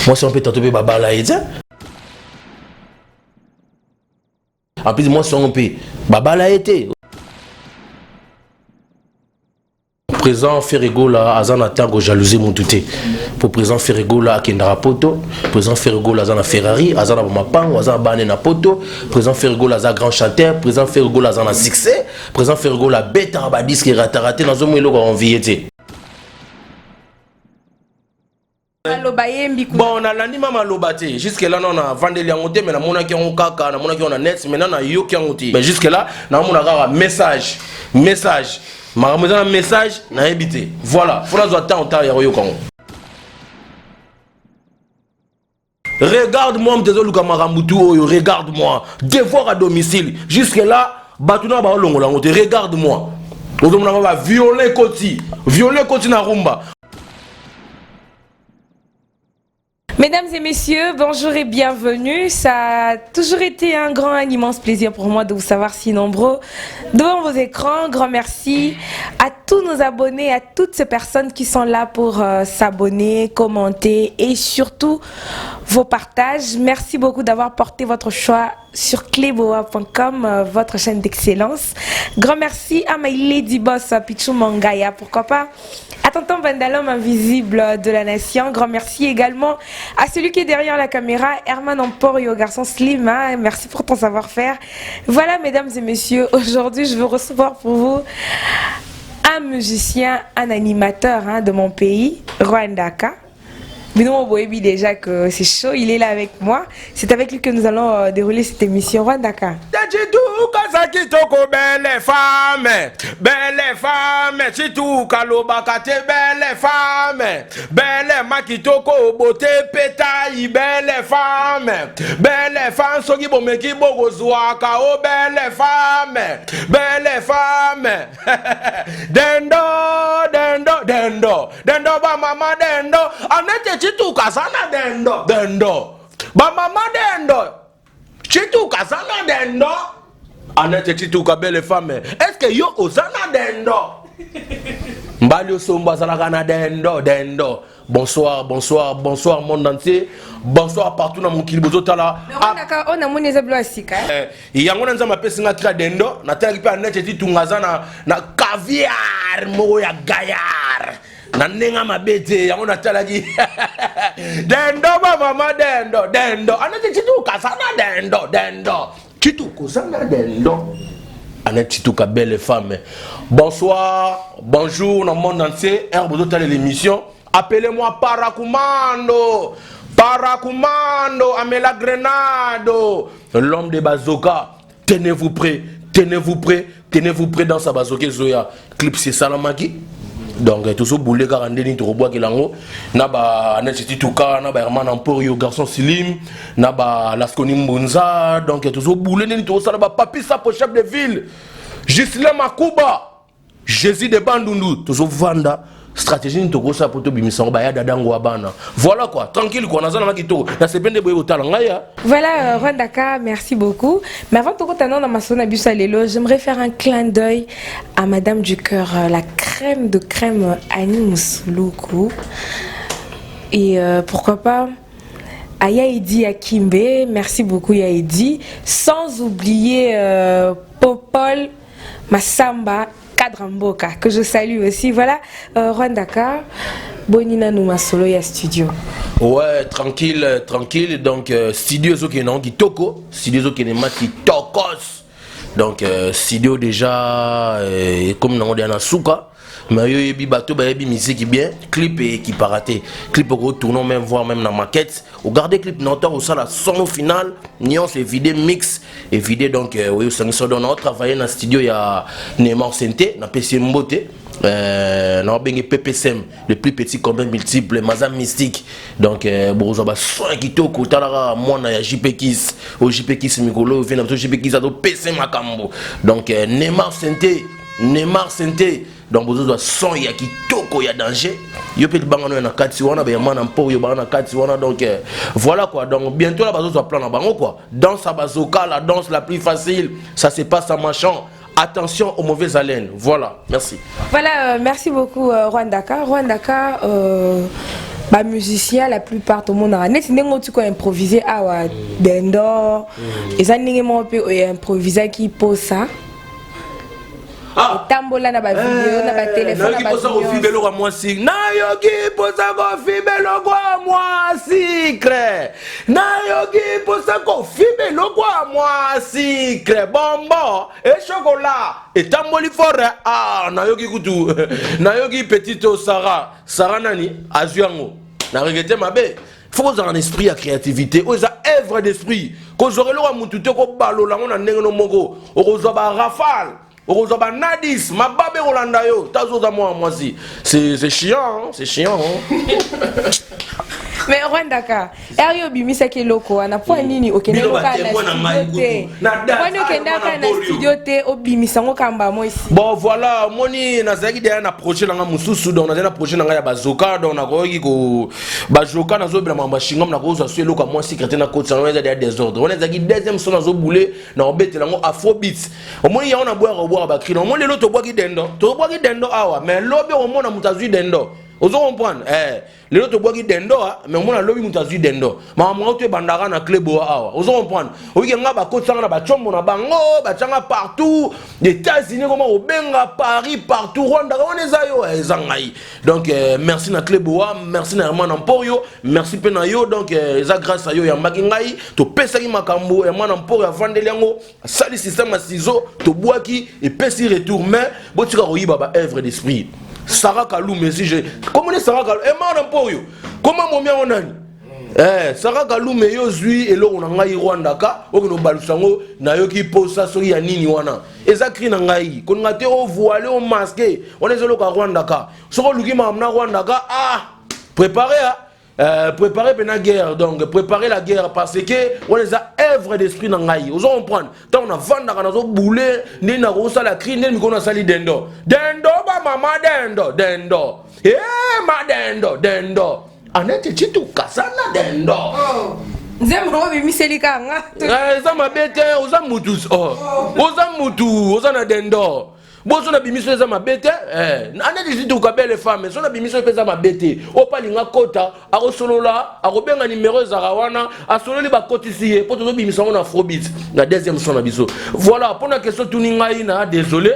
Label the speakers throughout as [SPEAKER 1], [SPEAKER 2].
[SPEAKER 1] Moi, si on peut t'attraper Babala et ça. En plus, moi, si on peut Babala été. Présent Ferrego là, Azana Tango jalousie mon touté. Pour présent Ferrego là, Kendra Poto. Présent Ferrego là, Azana Ferrari, Azana Mapan, Azana Banena Poto. Présent Ferrego là, Azana grand chanteur. Présent Ferrego là, Azana succès. Présent Ferrego là, bête Abadis qui raté dans un mois en viété. Bon, on a l'anima malobate. Jusque-là, on a vendu les montés, mais on a qui ont caca, on a qui ont net, mais on a yo qui ont monté. Mais jusque-là, on a un message. Message. Ma un message, on a habité. Voilà. Il faut que temps en yo quand. Regarde-moi, regarde-moi. Devoir à domicile. Jusque-là, Batuna ba longo la regarde-moi. On va violer Koti. Violer Koti na rumba.
[SPEAKER 2] Mesdames et messieurs, bonjour et bienvenue. Ça a toujours été un grand, un immense plaisir pour moi de vous savoir si nombreux devant vos écrans. Grand merci à tous nos abonnés, à toutes ces personnes qui sont là pour s'abonner, commenter et surtout vos partages. Merci beaucoup d'avoir porté votre choix sur cleboa.com, votre chaîne d'excellence. Grand merci à my lady boss Pichou Mangaya, pourquoi pas, à tonton Bandalom invisible de la nation. Grand merci également à celui qui est derrière la caméra, Herman Emporio, garçon slim, hein. Merci pour ton savoir-faire. Voilà, mesdames et messieurs, aujourd'hui je veux recevoir pour vous un musicien, un animateur, hein, de mon pays, Rwandaka. Mais nous, on voit déjà que c'est chaud, il est là avec moi. C'est avec lui que nous allons dérouler cette émission. Rwandaka.
[SPEAKER 1] Belle femme, Chituka Lobakate, belle femme, belle Makitoko, beauté pétaille, belle femme, Sogi Bomeki Bogozwaka, oh belle femme, Dendo, ba mama dendo, Anete Chituka sana dendo, ba mama dendo, Chituka sana dendo. Anete Chituka belle femme. Est-ce que yo osana dendo? Mbali osomba salakana dendo. Bonsoir monde entier. Bonsoir partout dans mon kilibozo tala.
[SPEAKER 2] On a mon ezablo asika.
[SPEAKER 1] Yango nanza mapesinga tra dendo, na tali pe Anete Chitunga na caviar mo ya gaillard. Na nenga mabete yango na tala ki. Dendo ba mama dendo. Anete Chituka sana dendo. Chituka sana dendo. Anete Chituka belle femme. Bonsoir, bonjour dans le monde entier. Herbe de l'émission. Appelez-moi Parakumando, Amela Grenado, l'homme de Bazooka. Tenez-vous prêt dans sa bazooka Zoya. Clip c'est Salamaki. Donc tout ça boulé garandé ni robois qui lango. Naba Anete Chituka, naba Herman Emporio garçon Silim, naba Laskoni Mbunza. Donc tout ça boulé ni tout ça naba Papi Sapo chef de ville. Gisle Makuba, Jésus de Bandundu, tout ça Vanda. Stratégie ni toko ça pour te bimisango ba ya dadango abana. Voilà quoi, tranquille quoi, nazana makito. Na sepende boye otala ngaya.
[SPEAKER 2] Voilà Rwandaka, merci beaucoup. Mais avant de continuer dans ma sona busalelo, j'aimerais faire un clin d'œil à Madame du cœur, la crème de crème Annie Moussoulou. Et pourquoi pas à Yaïdi Akimbe, merci beaucoup Yaïdi. Sans oublier Popol Massamba Kadramboka, que je salue aussi. Voilà, Rwandaka, Bonina Nouma Solo ya studio.
[SPEAKER 1] Ouais, tranquille. Donc, studio qui est Toko, studio qui est Mati Tokos. Donc, studio déjà, comme on dit en Souka. Mais il y a bateau, il y a musique qui bien, clip et qui paraté. Clip au tournant même voir même dans maquette. Regardez clip notaire au la son au final, nuance et vidéo mix et vidéo donc oui ça nous donne travailler dans le studio il y a Neymar Santé, dans PC Mbote. Non bien PPSM, le plus petit combat multiple, Mazam Mystique. Donc bon ba son qui toko talara moi na JP Kiss, au JP Kiss Mikolo vient dans JP Kiss à PC Makambo. Donc Neymar Santé. Donc vous avez son il y a qui toko il y a danger. Yo peut bango na kati wana ba yamana mpo yo bana kati wana donc voilà quoi. Donc bientôt la bazo plan na bango quoi. Danse à bazooka, la danse la plus facile, ça se passe en marchant. Attention aux mauvaises haleines. Voilà, merci.
[SPEAKER 2] Voilà, merci beaucoup Rwandaka. ba musicien la plupart tout le monde a net ndenge tu ko improviser awa dendo eza ndenge mo pe improviser qui pose ça tambola na ba vidéo na ba téléphone na ba
[SPEAKER 1] vidéo na moi si na yogi posa ko fibelo kwa moi secret na yogi posa ko fibelo kwa moi secret bombo et chocolat et tamboli fort na yogi kutu na yogi petite Sarah nani azuango na regretté mabe faut qu'on ait un esprit à créativité aux œuvres d'esprit qu'on aurait le mutu te ko balola on a ndenge no moko o ba rafale Orozoba Nadis, ma babe Rolanda yo, tazo za moi si. C'est chiant, c'est chiant.
[SPEAKER 2] Mais Rwandaka, Erio Bimisa ki loko, ana po nini okende loka na studio. Kwani okende na studio te obimisa ngo kamba mo ici.
[SPEAKER 1] Bon voilà, moni nazaki derrière na projet na mususu donc na projet na ya bazoka donc na koki ko bazoka na zo bila mamba shingam na ko zo so loka moi secrétaire na côté na ya des ordres. On ezaki deuxième son na zo boulé na obetela ngo afrobeat. Omoni ya ona boire ba cri. Omoni lelo to boaki dendo. To boaki dendo awa, mais lobe omona mutazui dendo. Ozo comprendre les autres bois qui dendo mais on a lobby mutazu dendo ma moi tu bandara na klebo awa ozo comprendre oyi nga ba kotanga na ba chombo na bango ba changa partout les États-Unis comment au benga Paris partout Rwanda on ezayo ezangai donc merci na klebo merci na Herman Emporio merci pe na yo donc eza grâce à yo ya makingai to pesa ki makambo Herman Emporio ya vandeli yango sali système à ciseaux to bois qui et pesi retour mais botika royiba ba œuvre d'esprit Sarah Kalou, mais si j'ai. Comment est Sarah Kalou? Emma Nampoyo. Comment mon mien on a Sarah Kalou, mais yo zui et l'on a ngai Rwandaka, au no balusango, na yo qui pose ça sur Yanini wana. Et ça crie nangai. Qu'on a été au voilé, au masqué. On est zolo ka Rwandaka. Soko luki ma amna Rwandaka. Préparez préparer la guerre, donc préparer la guerre parce que on les a œuvre d'esprit dans l'aïe. Vous en prendre. Tant on a vendu dans nos boulets, ni na rosa la cri, ni qu'on a sali dendo. Dendo ba mama dendo. Ma dendo. Anete chitu kasana dendo.
[SPEAKER 2] Zemro bi miselika nga.
[SPEAKER 1] Ça m'a bête, oza mutus. Oza oza dendo. Bon, son abimiso eza mabete ane dizito ukabele femme son abimiso pesa mabete opalinga kota akosolola akobenga numéro ezaka wana asololi bakotisi ye po tozo bimisa ngo na afrobeat na deuxième son na biso voilà pour la question tuni ngai na désolé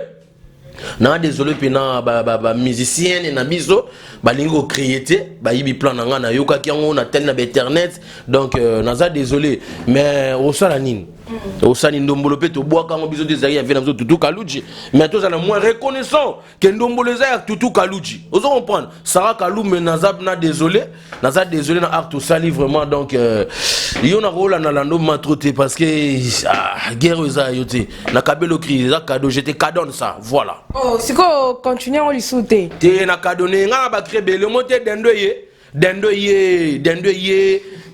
[SPEAKER 1] pena ba musicienne na biso balingi ko créer te ba yibi plan na nga na yokaki yango na tel na internet donc naza désolé mais osala nini osani ndombolo pe to boaka ngo biso des ya vena biso tutu kaluji mais to na moins reconnaissant que ndombolo za ya tutu kaluji ozo comprendre Sarah Kalou mais naza désolé na acte sali vraiment donc yo na rola na lando matroté parce que guerre za yote na kabelo cri za cadeau j'étais cadeau ça voilà
[SPEAKER 2] oh c'est quoi continuer on lui sauter
[SPEAKER 1] te na cadeau nga ba créer le monter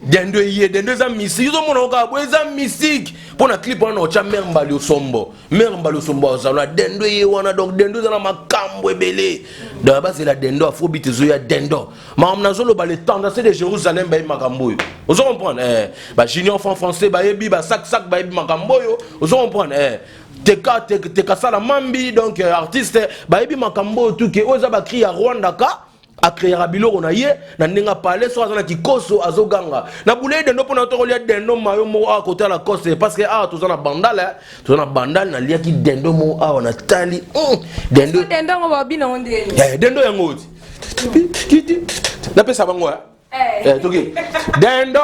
[SPEAKER 1] dendo za musique yo mona ka bo za musique pour na clip wana ocha mermbali osombo za dendo ye wana donc dendo za na makambo ebele da ba c'est la dendo afrobeat zo ya dendo ma amna zo lo ba le tendance de Jérusalem ba makambo yo ozo comprendre ba junior français ba yebi ba sac ba yebi makambo yo ozo comprendre teka sala mambi donc artiste ba yebi makambo tout que oza ba cri ya Rwanda ka a créer biloko na ye na ndinga parler so azana kikoso azoganga na boulé de no pona to lia dendo mayo mo a côté la cause parce que tozana bandal na lia ki dendo mo na tali dendo
[SPEAKER 2] ngo ba bina onde
[SPEAKER 1] dendo yango na pesa bango toki dendo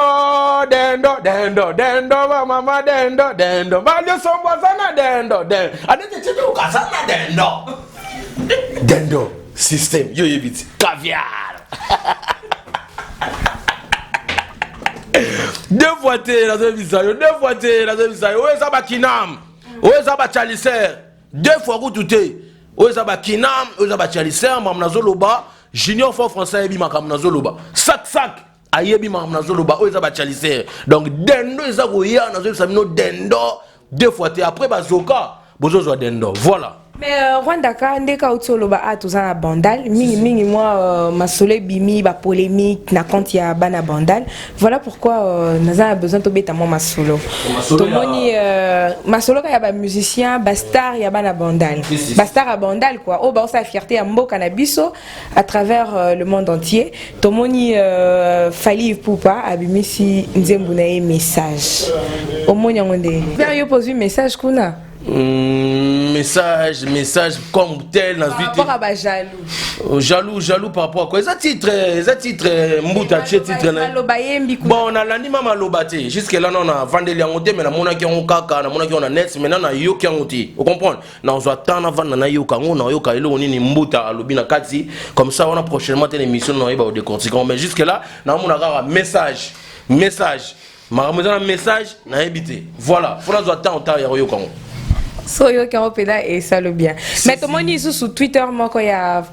[SPEAKER 1] ba mama dendo ba le sombo sana dendo adete chitu kasana dendo système yo yebiti caviar deux fois la zemisayo oza ba kinam oza ba chaliser deux fois kututé oza ba kinam oza ba chaliser mamna zoloba junior fort français yebi makamna zoloba sac ayebi makamna zoloba oza ba chaliser donc dendo eza ko ya na zo samino dendo deux fois après bazoka bozo zo dendo voilà
[SPEAKER 2] Mais Rwanda ka ndeka utolo ba atuzana bandal mingi moi masole bimi ba polémique na compte ya bana bandal. Voilà pourquoi naza a besoin to beta moi masolo. To moni masolo ka ya ba musicien, ba star ya bana bandal. Ba star à bandal quoi. Oh ba sa fierté ya mboka na biso à travers le monde entier. To moni Fally Ipupa abimisi nzembu na ye message. Au moni ngonde. Bien yo pose un message kuna.
[SPEAKER 1] Message comme tel dans
[SPEAKER 2] vie. Par rapport à
[SPEAKER 1] jaloux par rapport à quoi? Ça titre mbuta titre bon on a l'anima malobate jusque là on a vendu les angoté mais na mona ki on kaka na mona ki on a net mais na yo ki angoté vous comprenez na on soit tant avant na yo ka on yo ka elo ni mbuta alobi na kati comme ça on a prochainement une émission na ba décortiquer mais jusque là na mona ka message ma message na habité voilà faut nous attendre ta yo ka
[SPEAKER 2] so yo qui opéda et ça le bien mais tout le monde sur Twitter moi quand il y a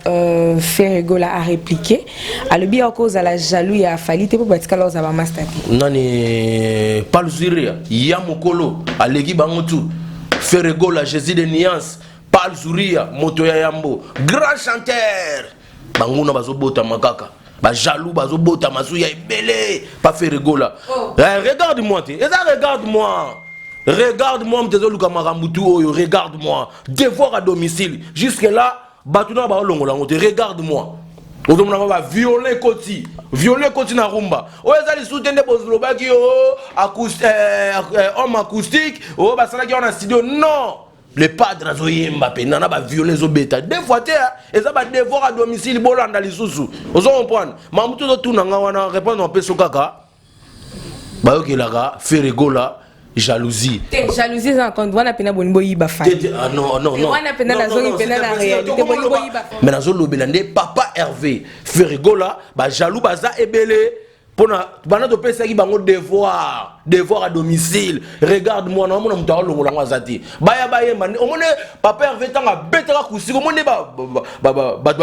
[SPEAKER 2] Ferrego là a répliqué à le bien à cause de la jalousie à Fally te pour batika là za ba master
[SPEAKER 1] nani palzuria ya mokolo alegi bangotu Ferrego là Jésus de nuance palzuria moto ya yambo grand chanteur banguna bazobota makaka ba jaloux bazobota masu ya ebele pas Ferrego là regarde-moi et ça regarde-moi. Regarde-moi, regarde-moi. Devoir à domicile. Jusque-là, regarde-moi. Violer Koti na rumba. Oh, les soutiens de Bozlobaki, homme acoustique, oh, Basalaki en studio. Non! Le padre Mbappé, nana ba violer zo bêta. Des fois, et ça va devoir à domicile, bolanda les sous. Vous comprenez? Mamutu tout n'a pas répondre un peu sur Kaka. Bah, ok, là, Ferrego là. Jalousie.
[SPEAKER 2] Jalousie ça compte wana pena bonbo yiba fa.
[SPEAKER 1] Non.
[SPEAKER 2] Wana pena la zone pena la réalité bonbo yiba.
[SPEAKER 1] Mais na zone lobelande papa Hervé Ferrego là ba jaloux baza ebele pona bana to pesa ki bango devoir à domicile. Regarde-moi na mona mutaro longo lango azati. Baya mane o mone papa Hervé tanga betaka kusiko mone ba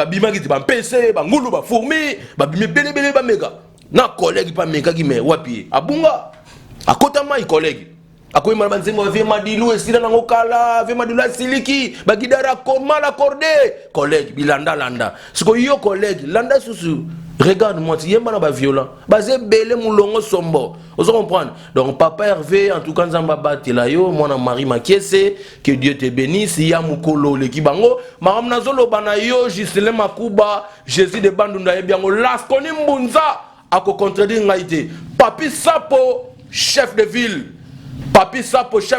[SPEAKER 1] bima ki ba PC ba ngulu ba fourmi ba bime bele ba mega. Na collègue pa mega ki me wapi abunga akota mai collègue akoy mala banzengo ve madilu esila nango kala ve madilu asiliki bagidara koma la cordé collègue bilanda landa siko yo collègue landa susu regarde-moi tu yemba na ba violent bazé belé mulongo sombo vous comprenez donc papa Hervé en tout cas nzamba batela yo mwana Marie Makiese que Dieu te bénisse ya mukolo leki bango maram nazolo bana yo Giselin Makuba Jésus de Bandunda ebiango las koni mbunza ako contredire ngaité Papi Sapo chef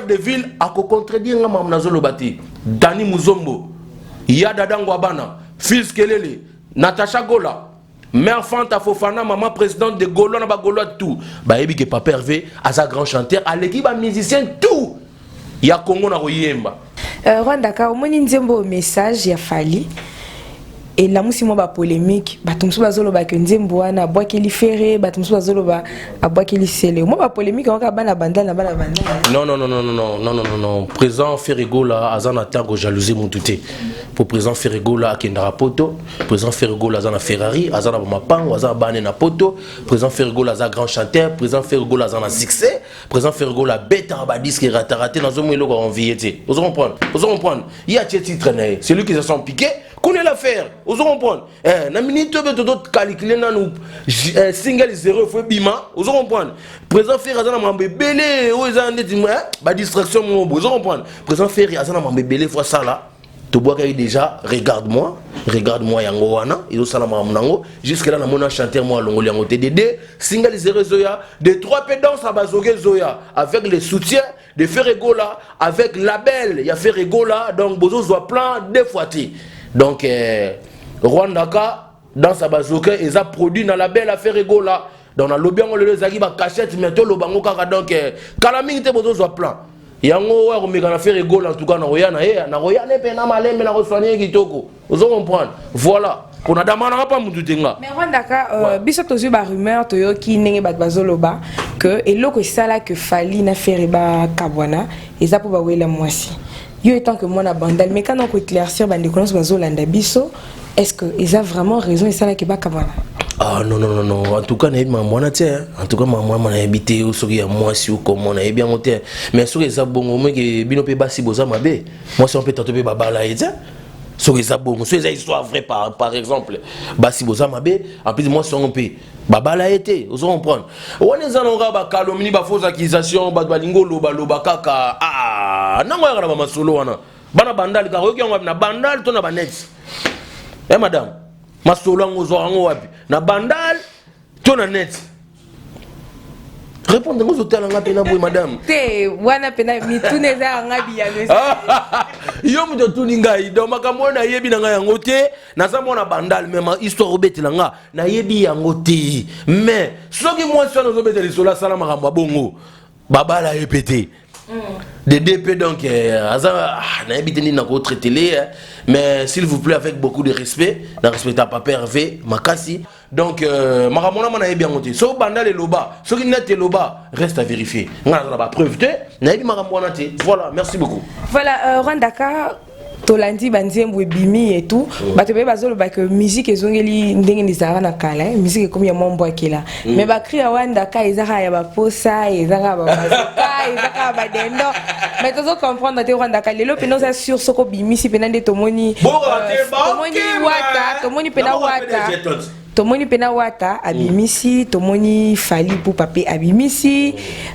[SPEAKER 1] de ville a contredire nga mamnazolo bati Dani Muzombo Yada Dangwabana Fils Kelele Natacha Gola Mère Fanta Fofana maman présidente de Golo na ba Golo tout ba yebi que papa Hervé asa grand chanteur aleki ba musicien tout ya Congo na koyemba
[SPEAKER 2] Rwanda ka omoni nzembo message ya Fally et la musi mo ba polémique batumsu bazolo ba nzembo wana bwakeli ferré batumsu bazolo ba abwakeli sele mo ba polémique ka bana bandal na bana bandal
[SPEAKER 1] non présent Ferrego là azana tango jalousie mututé pour présent Ferrego là akendara poto présent Ferrego là azana Ferrari azana mapango azana bane na poto présent Ferrego là azana grand chanteur présent Ferrego là azana succès présent Ferrego là beta ba disque raté dans zomo eloko enviété vous comprendre il y a titre né c'est lui qui se sent piqué connaît l'affaire vous comprendre na minute d'autres calculer na nous single 0 faut bima vous comprendre présent Ferrari azana mambe belé ou ezana ndeti ba distraction mo vous comprendre présent Ferrari azana mambe belé fois ça là to boka déjà regarde-moi yango wana izo sala mamnango jusque là na mona chanteur moi longo yango TDD single 0 zoya de 3 pédants à bazoge zoya avec le soutien de Ferrego là avec label ya Ferrego là donc bozo zo plan deux fois donc Rwandaka dans sa bazoke ils a produit dans label à Ferrego là donc na lobiango le zaki ba cachette mais to lobango kaka donc kala mingi te bozo zo plan yango wa komeka na Ferrego en tout cas na roya pe na malembe na soigner kitoko vous comprendre voilà on a demandé pas mutu tenga
[SPEAKER 2] mais Rwandaka biso tozu ba rumeur to yo ki ndenge bat bazoloba que eloko sala que Fally na Ferreba Kabwana eza po ba wela mwasi yo étant que moi na bandal mais quand on éclaircir bande connaisse bazolanda biso est-ce que ils a vraiment raison et ça là que ba Kabwana
[SPEAKER 1] Ah non, non, non, non. En tout cas, je en tout cas, maman a habité au sourire, moi, si ou comme on a bien monté. Mais sur les abons, moi, qui bino pe basi boza mabe. Moi, si on peut tenter baba là, et ça. Sur les abons, sur les histoires vraies, par exemple, basi boza mabe. En plus, moi, si on peut baba là été, vous comprenez. On est en aura ba calomnie, ba fausse accusation, ba balingo loba kaka. Ah, non, on va ma solo wana. Bana bandal, car on va na bandal, ton abanex. Eh madame. Masolo ngo wapi na bandal to na net répondre ngo zotel nga pena boy madame
[SPEAKER 2] te wana pena mitune za nga biyano
[SPEAKER 1] yo mu to ngai do makambo na yebi na nga yango te na za mona bandal même histoire obetela nga na yebi yango te mais soki moi so na zo betela sola sala makambo bongo babala epete des DP donc n'a habité ni dans autre télé mais s'il vous plaît avec beaucoup de respect dans respect à papa Hervé Makasi donc maramona mana bien monté so banda le loba so qui net loba reste à vérifier on a la preuve de na bi maramona te voilà merci beaucoup
[SPEAKER 2] voilà Rwandaka tolandi banzembo bimi et tout bato be bazolo ba que musique ezongeli ndenge nizara na kala musique comme ya mombo akela mais ba cri Rwandaka ezara ya ba posa ezara ba bazaka ezara ba dendo mais tozo comprendre te Rwandaka lelo peno za sur soko bimi si penande tomoni wata tomoni pena wata tomoni pena wata abimisi tomoni fali pour pape abimisi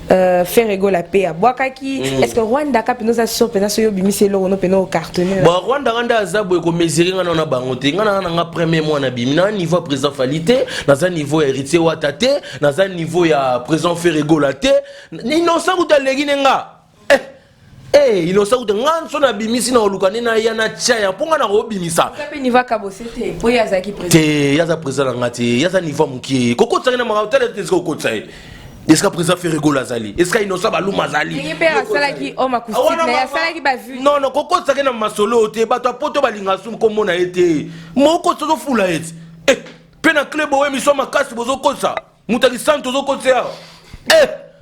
[SPEAKER 2] faire rigoler paix à boakaki est-ce que Rwanda ka peno za sur pena so yo bimisi lo no peno cartonner
[SPEAKER 1] bon Rwanda randa azabo ko mesurer ngana na bangote ngana na premier mois na bimina niveau président falité dans un niveau héritier wata te dans un niveau ya président faire rigoler te innocent ou talegi nga eh innocent ou ngan so na bimisi na olukane na ya na tchaya ponga na obimisa
[SPEAKER 2] kape niveau kabosete po ya zaki président
[SPEAKER 1] te ya za président ngati ya za niveau mukie koko tsana na makatele te ko kotsaye est-ce que président fait rigoler azali est-ce que innocent baluma azali
[SPEAKER 2] ni pe asala ki o makusiti na ya sala ki ba vu
[SPEAKER 1] non non koko tsana na masolo te bato poto balinga sum ko mona ete moko to fula ete eh pe na club o émission makasi bozo kotsa mutaki santo zo kotsa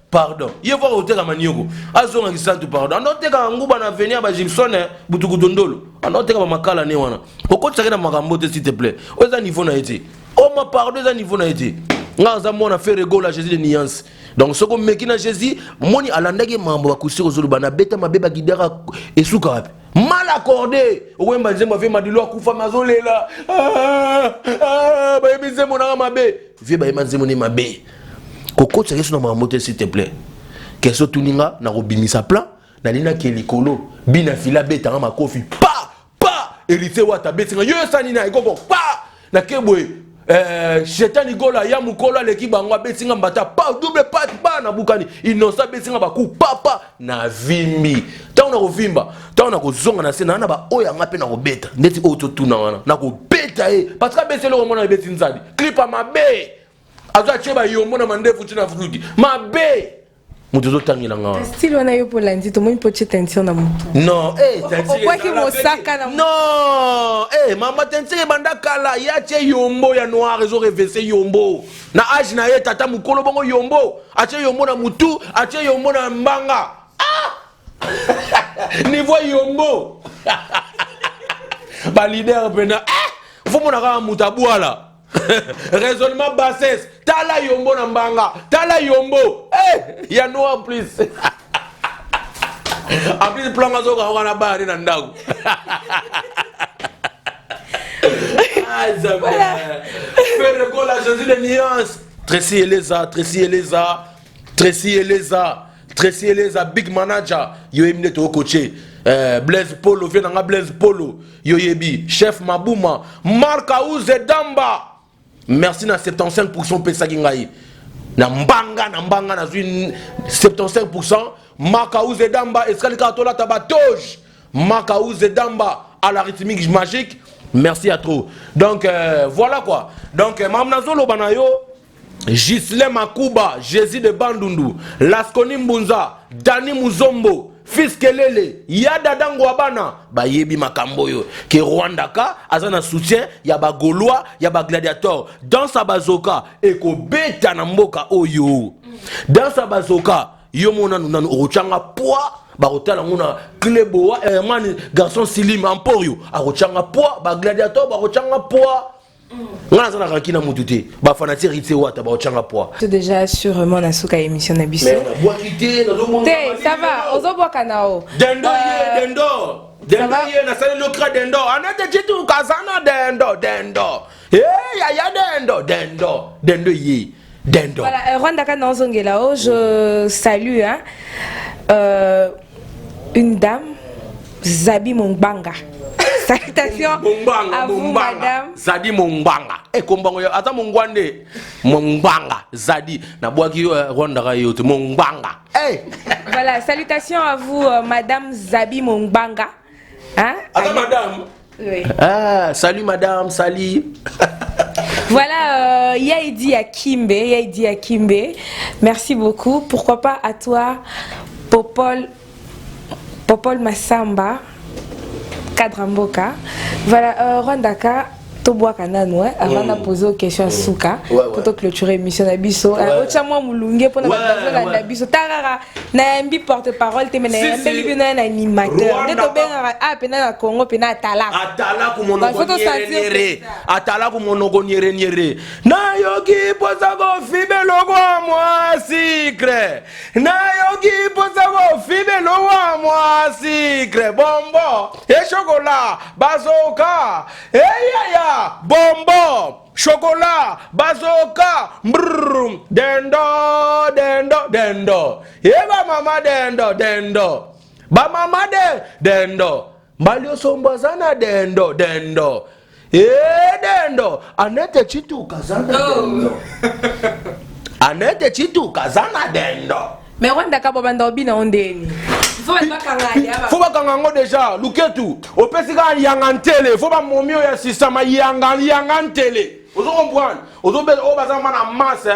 [SPEAKER 1] pardon il faut ôter la manioko azonga ki santo pardon anote ka nguba na venir ba Gibson butuku dondolo anote ka makala ne wana koko tsana na makambo te s'il te plaît oza niveau na ete o ma pardon za niveau na ete nga za mona faire rigoler Jésus de nuance donc soko meki na Jésus moni alandaki mambo bakusiko zoluba na beta mabeba gidera esuka wapi mal accordé oyemba nzembo ave madilo akufa mazolela ba yebizemo na mabe vie ba yemanzemo ne mabe koko tseke sona mambo te s'il te plaît keso tuninga na robimisa plan na lina ke likolo bina fila beta nga makofi pa héritier wata betinga yo sani na ikoko pa na keboy Chetan Nigola ya mukolo leki bangwa betinga mbata pa double pat pa na bukani innocent betinga baku papa na vimbi ta na kovimba ta na kozonga na sena na ba oya ngape na kobeta ndeti oto tuna wana na kobeta parce que beselo ko mona beti nzadi clip mabe aza cheba yombo na mandefu tina fruti mabe mutuzo tangila ngawa
[SPEAKER 2] style wana yo polandi to moni poche tension na mutu
[SPEAKER 1] non
[SPEAKER 2] kwa ki mosaka na
[SPEAKER 1] non mama tension banda kala ya che yombo ya noir ezo reverser yombo na age na ye tata mukolo bongo yombo ache yombo na mutu ache yombo na mbanga niveau yombo ba leader pena faut mona ka mutabwala raisonnement bassesse tala yombo na mbanga tala yombo ya no en plus en plus plan ngazo ka wana ba ni na ndaku faire rigoler Jésus de nuance Tracy Eleza big manager yo emne to coacher Blaise Polo vient nga Blaise Polo yo yebi chef Mabuma Marc Aouze Damba merci na 75% pesa kingai na mbanga na zui 75% Makaouze Damba escali katola tabatoge Makaouze Damba à la rythmique magique merci à trop donc voilà quoi donc mamnazolo banayo Gisle Makuba Jésus de Bandundu Laskoni Mbunza Dani Muzombo Fils Kelele Yada Dango Abana Bayebi Makamboyo Ke Rwandaka Azana soutien Yaba Gaulois Yaba Gladiator Dans sa bazoka Eko beta na mboka oyo Dans sa bazoka Yomona nunanu Orochanga poa Barotala nguna Kleboa mani garçon Silim Emporio Arochanga poa Ba Gladiator Barochanga poa ngana zana rankina mututé ba fanatique rité wata ba ochanga poa
[SPEAKER 2] c'est déjà sûrement na suka émission na biso
[SPEAKER 1] mais bois quitté na zo
[SPEAKER 2] ça va ozo bois kanao
[SPEAKER 1] dendo ye na sale le cra dendo anate chitu kazana dendo ya dendo ye dendo
[SPEAKER 2] voilà Rwanda kana zongela je salue hein une dame Zabi Mongbanga. Salutations à vous, madame.
[SPEAKER 1] Zadi Mongbanga. Eh, kombango ya ata Mongwande. Mongbanga. Zadi. Na boaki Rwanda yote. Mongbanga. Eh.
[SPEAKER 2] Voilà, salutations à vous, madame Zabi Mongbanga. Hein?
[SPEAKER 1] Ata madame.
[SPEAKER 2] Oui.
[SPEAKER 1] Ah, salut madame, salut.
[SPEAKER 2] Voilà, Yaidi Akimbe. Merci beaucoup. Pourquoi pas à toi, Popol Massamba. Kadramboka. Voilà, Rwandaka, Toboa Kanano, avant de poser aux questions à Souka, pour te clôturer l'émission d'Abisso. Ocha-moi Moulungue pour la d'Abisso. Tarara, Naembi porte-parole, t'es mené, Naembi un animateur. Dès que ah, pena Congo, pena Atala.
[SPEAKER 1] Atala comme on Atala comme on niere. Na yogi posago fibe logo moi secret. Na yogi posago fibe logo moi secret. Bombo, et chocolat, bazoka, et yaya, bombo. Chocolat, bazooka, brrr, dendo. Eba mama dendo. Ba mama dendo. Malio sombazana dendo. Dendo. Anete chitu kazana dendo. Anete chitu kazana dendo.
[SPEAKER 2] Mais Rwanda kabanda obina ondeni.
[SPEAKER 1] Faut pas kangango déjà, luketu. Opesika yangantele, faut pas momio ya sistema yangantele. Vous comprenez? Vous avez une masse,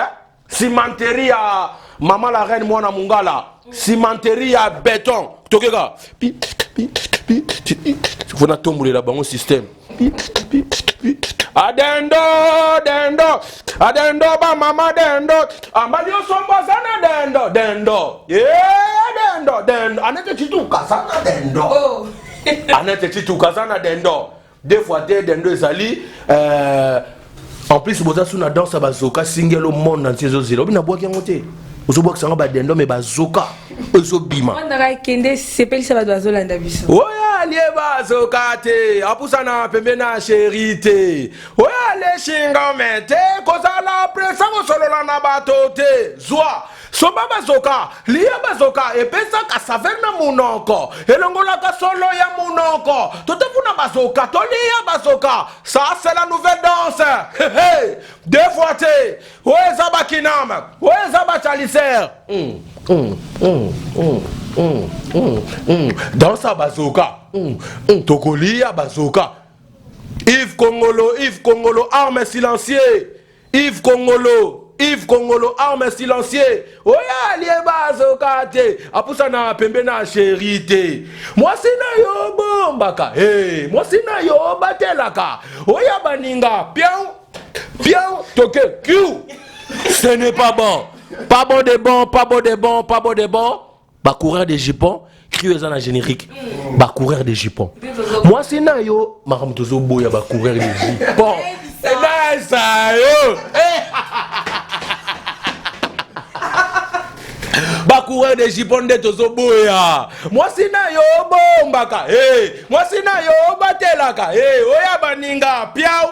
[SPEAKER 1] cimenterie à Maman la Reine Mwana Mungala, cimenterie à béton. Tokega. Vous n'avez pas tomber là-bas, un système. Adendo, ba mama dendo. Amalio sombazana dendo. Yeah, dendo. Anete chitu kasana dendo. Anete chitu kasana dendo. Deux fois dendo ezali. En plus, vous avez une danse à bazoka, single au monde entier. Vous avez une boîte qui est montée. Vous avez une boîte mais bazoka. Vous avez bima.
[SPEAKER 2] On a kende sepel ça va doizo landa biso.
[SPEAKER 1] Oya lié bazoka te. Apusana pembena chérité. Oya le shinga mente. Koza la presa ko solo la bato te. Zwa. Soba bazoka, liya bazoka, et pesa ka saverna monoko, et l'ongola ka solo ya monoko, tout est bazoka, to liya bazoka, ça c'est la nouvelle danse, hey, deux fois te, ouais zaba kinam, ouais zaba chaliser, danse à bazoka, tokolia bazoka, Yves Congolo, arme silencieux, Yves Congolo, arme silencieux. Oya lieba zokate. Apusana pembe na chérité. Moi sina yo bombaka. Hey, moi sina yo batelaka. Oya baninga. Piao, toke, kiou. Ce n'est pas bon. Pas bon de bon. Ba courir des jupons. Criez en générique. Ba courir des jupons. Moi sina yo. Maram tozo boya ba courir des jupons. Et ça yo. Bakourer des jipons de tozoboya. Moi sina yo bombaka. Moi sina yo batelaka. Oya baninga piao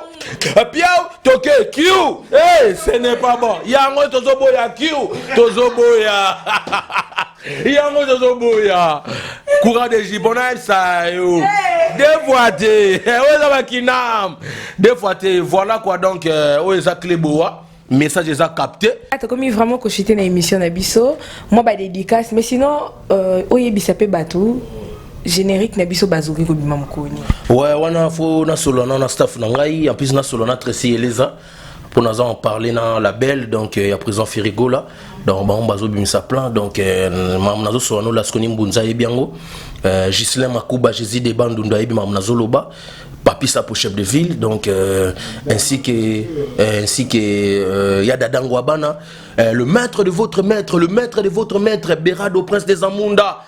[SPEAKER 1] toke kiou. Ce n'est pas bon. Yango tozoboya kiou. Tozoboya. Yango tozoboya. Courant des jipons ça yo. Deux fois te. Oya bakinam. Deux fois te. Voilà quoi donc oya kleboa. Message est capté.
[SPEAKER 2] Tu as commis vraiment que j'étais dans l'émission Nabiso. Moi, bah dédicace. Mais sinon, oye bisapé batou. Générique Nabiso bazouki ko bimam koni.
[SPEAKER 1] Ouais, on faut na solo na staff na ngai. En plus na solo na Tracy Eleza. Pour nous en parler dans la belle. Donc il y a présent Ferigo là. Donc on bazo bimisa plan. Donc mam nazo solo la skoni mbunza ebiango. Gislain Makuba Jésus de Bandunda ebi mam nazo loba. Papi Sapo chef de ville, donc ainsi que Yada Dangwabana, le maître de votre maître, Berado Prince des Amunda,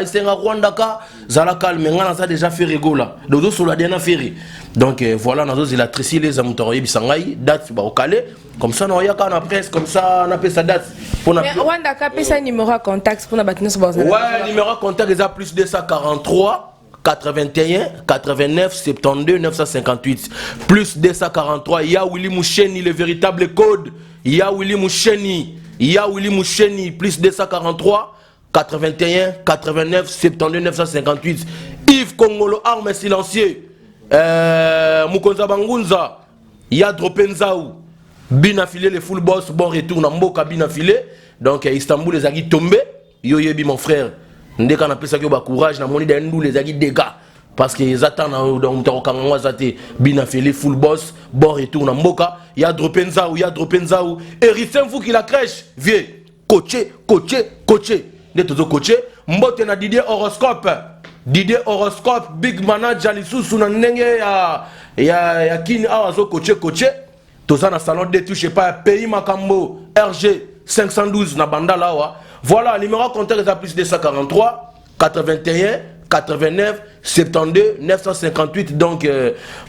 [SPEAKER 1] et c'est un Rwandaka, Zalakal, mais on a déjà fait rigola, dodo sur la dernière féri. Donc voilà, nous avons électricité les Amutoroye Bisangai, date au Calais, comme ça, on y a qu'à la presse, comme ça, on appelle sa date.
[SPEAKER 2] Mais Rwandaka, c'est un numéro à contact pour nous battre nos bases.
[SPEAKER 1] Ouais, numéro à contact, il y a plus de 243. 81 89 72 958 plus 243. Il y a Willy Moucheni, le véritable code. Il y a Willy Moucheni plus 243 81 89 72 958. Yves Kongolo, arme silencieux. Mukonza Bangunza. Il y a Dropenzaou. Binafilé, le full boss, bon retour. Namboka Binafilé. Donc Istanbul, les aguis tombés. Yo yebi mon frère. Dès qu'on appelle ça que courage, na moni d'endou les aguis dégâts parce que ils attendent donc quand zate binafeli full boss bon retour na mboka ya dropenzaou Ericen vous qui la crèche vieux coaché ne tozo coaché mbote na Didier horoscope big manager lisusu na ndenge ya kini azo coaché toza na salon de touche pas pays makambo RG 512 na banda lawa. Voilà, numéro contact est à plus de 243 81 89 72 958. Donc,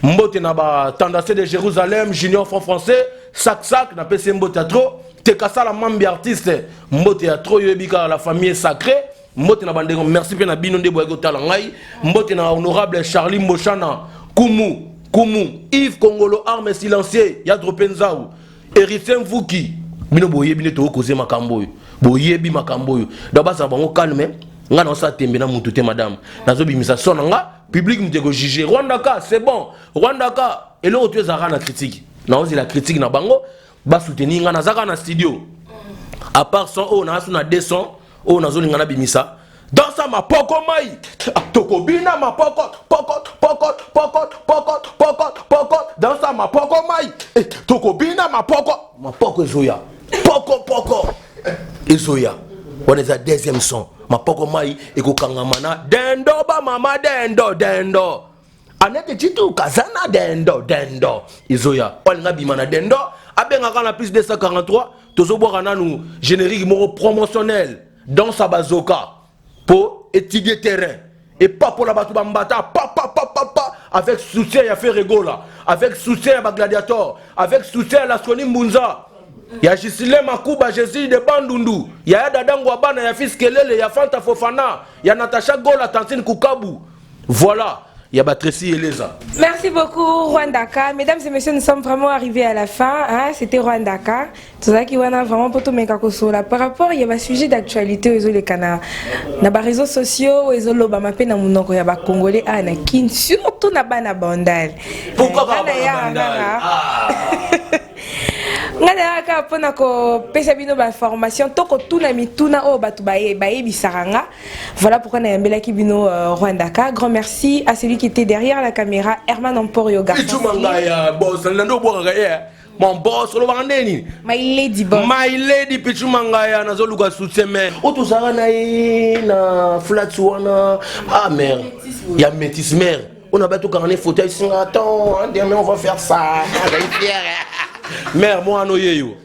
[SPEAKER 1] Mbote Naba, Tendance de Jérusalem, Junior français, Sac, n'a pas essayé Mbote à trop. Tekasa la mambi artiste, Mbote à trop, Yobika, la famille sacrée. Mbote Naba, merci bien à Binonde Boago Talangai. Mbote na honorable Charlie Mochana, Kumu, Yves Kongolo, arme silencieux, Yadro Penzaou, Ericen Vuki, Bino Boye, Bineto, Kose Makamboy. Boyebi makamboyo d'abord ça va on calme nga na sa tembe na mututé madame nazo bimisa sonanga public muteko juger Rwandaka c'est bon Rwandaka et l'autre tu es na critique na ozi la critique na bango ba soutenir nga na zaka na studio à part son on a na 200 on nazo linga na bimisa dans ça ma poko mai tokobina ma poko dans ça ma poko mai tokobina ma poko zoya poko Isoya, on est à deuxième son. Ma poko mai eko kangamana dendo ba mama dendo. Anete titu kazana dendo. Isoya, on nga bimana dendo. Abenga kana plus 243. Tozo boirana nous générique moro promotionnel dans sa bazoka pour étudier terrain et pas pour la batu bambata pa avec soutien ya fait rigola, avec soutien ya gladiator, avec soutien la Sony Mbunza. Ya Gisile Makuba Jésus de Bandundu, ya Dadango Abana, ya Fils Kelele, ya Fanta Fofana, ya Natacha Gola, Tantine Kukabu. Voilà, ya Batresi Eleza.
[SPEAKER 2] Merci beaucoup Rwandaka. Mesdames et messieurs, nous sommes vraiment arrivés à la fin. Hein? C'était Rwandaka. Tout ça qui va vraiment pour tout Mekakosola. Par rapport, il y a un sujet d'actualité aux les canards. Dans les réseaux sociaux, aux loba mapé na munoko ya ba Congolais à na kin surtout na bana bandal.
[SPEAKER 1] Pourquoi pas bandal?
[SPEAKER 2] Ngana ka pona ko pesa bino ba formation toko tuna mituna o batu baye bisaranga. Voilà pourquoi na yambela ki bino Rwandaka. Grand merci à celui qui était derrière la caméra, Herman Emporio garçon.
[SPEAKER 1] Mon boss, le bandeni.
[SPEAKER 2] My lady boss.
[SPEAKER 1] My lady Pichu Mangaya na zoluga soutien mais auto sarana na flat wana ah mère. Il y a métis mère. On a battu quand on est fauteuil attends, on va faire ça. Mère, moi anoyeyo.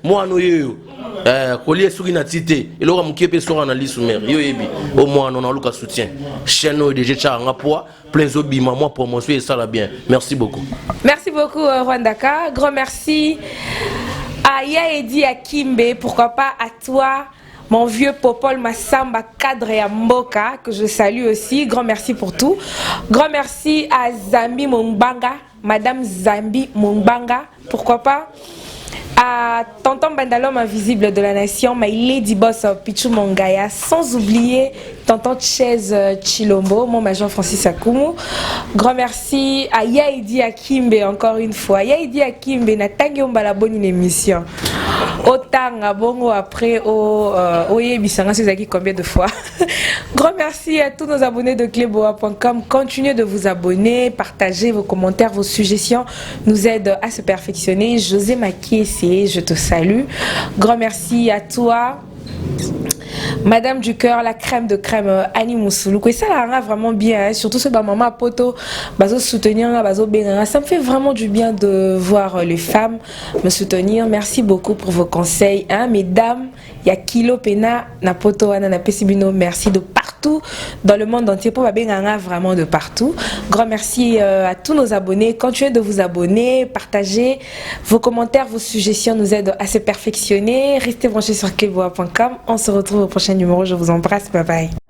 [SPEAKER 1] Collier sur une attité. Il aura mon kiepé sur un liste mère. Yo yebi. Au moins on a le soutien. Chaîne de déjà en poids. Plein zobi maman pour mon et ça la bien. Merci beaucoup.
[SPEAKER 2] Merci beaucoup Rwandaka. Grand merci à Yaedi Akimbe. Pourquoi pas à toi. Mon vieux Popol Massamba cadre et Mboka que je salue aussi. Grand merci pour tout. Grand merci à Zambi Mumbanga, Madame Zambi Mumbanga. Pourquoi pas à Tonton Bandalom invisible de la nation, My Lady Boss Pichu Mongaya, sans oublier Tonton Chez Chilombo, mon major Francis Akumu. Grand merci à Yaidi Akimbe encore une fois. Yaidi Akimbe n'a pas la bonne émission. Autant à bongo après au Yebisanga, c'est combien de fois. Grand merci à tous nos abonnés de cleboa.com. Continuez de vous abonner, partagez vos commentaires, vos suggestions, nous aident à se perfectionner. José Makiesi, je te salue. Grand merci à toi. Madame du cœur, la crème de crème, Annie Moussoulou. Et ça là vraiment bien, hein, surtout ce maman poto, bazo soutenir, bazo bénin. Ça me fait vraiment du bien de voir les femmes me soutenir. Merci beaucoup pour vos conseils, hein, mesdames. Il y a Kilo Pena, Napoto, Anana Pesibino. Merci de partout dans le monde entier pour vraiment de partout. Grand merci à tous nos abonnés. Continuez de vous abonner, partagez vos commentaires, vos suggestions nous aident à se perfectionner. Restez branchés sur keboa.com. On se retrouve au prochain numéro. Je vous embrasse. Bye bye.